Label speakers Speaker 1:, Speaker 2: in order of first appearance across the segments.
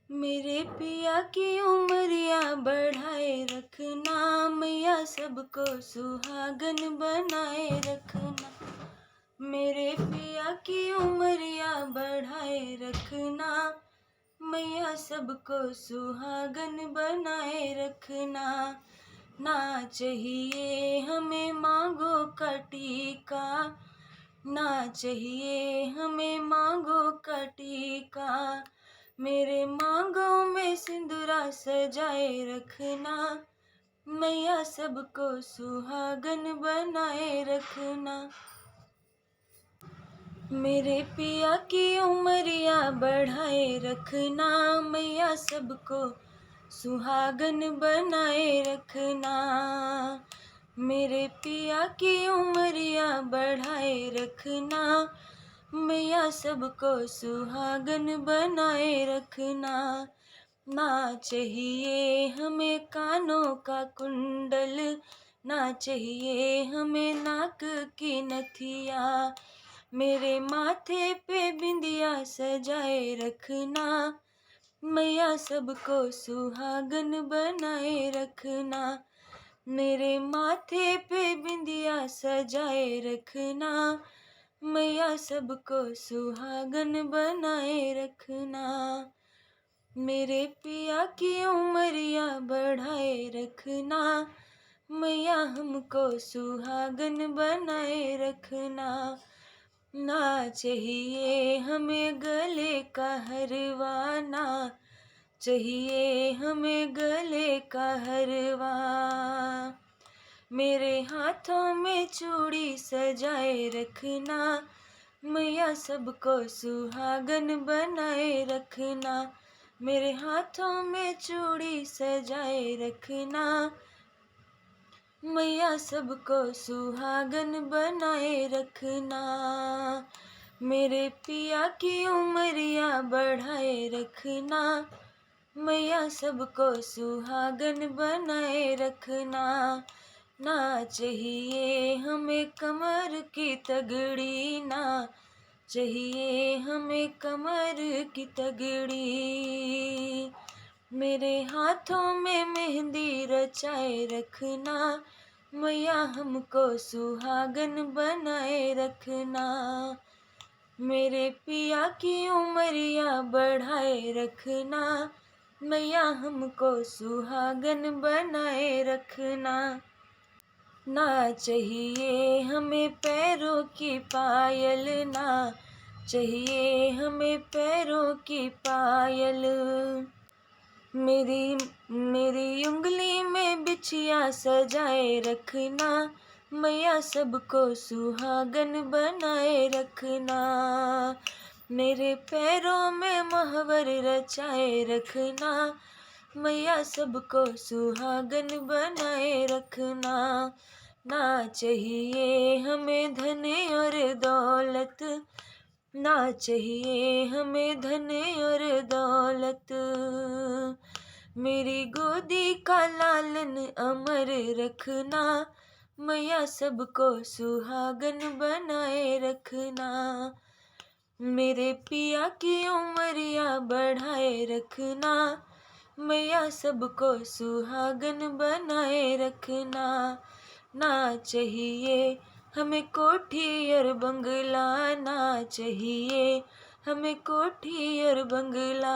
Speaker 1: मेरे पिया की उमरिया बढ़ाए रखना, मैया सबको सुहागन बनाए रखना। मेरे पिया की उमरिया बढ़ाए रखना, मैया सबको सुहागन बनाए रखना। ना चाहिए हमें मांगो का टीका, ना चाहिए हमें मांगो का टीका। मेरे मांगों में सिंदूरा सजाए रखना, मैया सबको सुहागन बनाए रखना। मेरे पिया की उमरिया बढ़ाए रखना, मैया सबको सुहागन बनाए रखना। मेरे पिया की उमरिया बढ़ाए रखना, मैया सबको सुहागन बनाए रखना। ना चाहिए हमें कानों का कुंडल, ना चाहिए हमें नाक की नथिया। मेरे माथे पे बिंदिया सजाए रखना, मैया सबको सुहागन बनाए रखना। मेरे माथे पे बिंदिया सजाए रखना, मैया सबको सुहागन बनाए रखना। मेरे पिया की उमरिया बढ़ाए रखना, मैया हमको सुहागन बनाए रखना। ना चाहिए हमें गले का हरवा, ना चाहिए हमें गले का हरवा। मेरे हाथों में चूड़ी सजाए रखना, मैया सबको सुहागन बनाए रखना। मेरे हाथों में चूड़ी सजाए रखना, मैया सबको सुहागन बनाए रखना। मेरे पिया की उमरिया बढ़ाए रखना, मैया सबको सुहागन बनाए रखना। ना चाहिए हमें कमर की तगड़ी, ना चाहिए हमें कमर की तगड़ी। मेरे हाथों में मेहंदी रचाए रखना, मैया हमको सुहागन बनाए रखना। मेरे पिया की उमरिया बढ़ाए रखना, मैया हमको सुहागन बनाए रखना। ना चाहिए हमें पैरों की पायल, ना चाहिए हमें पैरों की पायल। मेरी उंगली में बिछिया सजाए रखना, मैया सबको सुहागन बनाए रखना। मेरे पैरों में महवर रचाए रखना, मैया सबको सुहागन बनाए रखना। ना चाहिए हमें धन और दौलत, ना चाहिए हमें धन और दौलत। मेरी गोदी का लालन अमर रखना, मैया सबको सुहागन बनाए रखना। मेरे पिया की उमरिया बढ़ाए रखना, मैया सबको सुहागन बनाए रखना। ना चाहिए हमें कोठी और बंगला, ना चाहिए हमें कोठी और बंगला।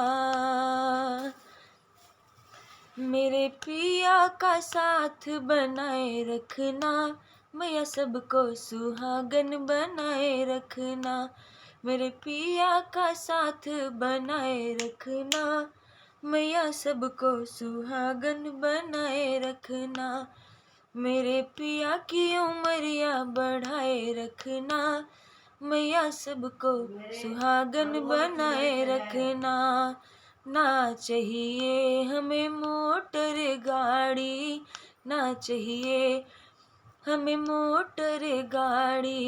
Speaker 1: मेरे पिया का साथ बनाए रखना, मैया सबको सुहागन बनाए रखना। मेरे पिया का साथ बनाए रखना, मैया सबको सुहागन बनाए रखना। मेरे पिया की उमरिया बढ़ाए रखना, मैया सबको सुहागन बनाए रखना। ना चाहिए हमें मोटर गाड़ी, ना चाहिए हमें मोटर गाड़ी।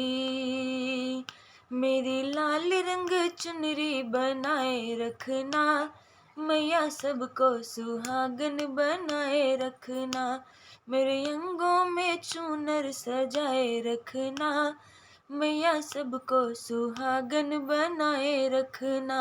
Speaker 1: मेरी लाल रंग चुनरी बनाए रखना, मैया सबको सुहागन बनाए रखना। मेरे अंगों में चूनर सजाए रखना, मैया सबको सुहागन बनाए रखना।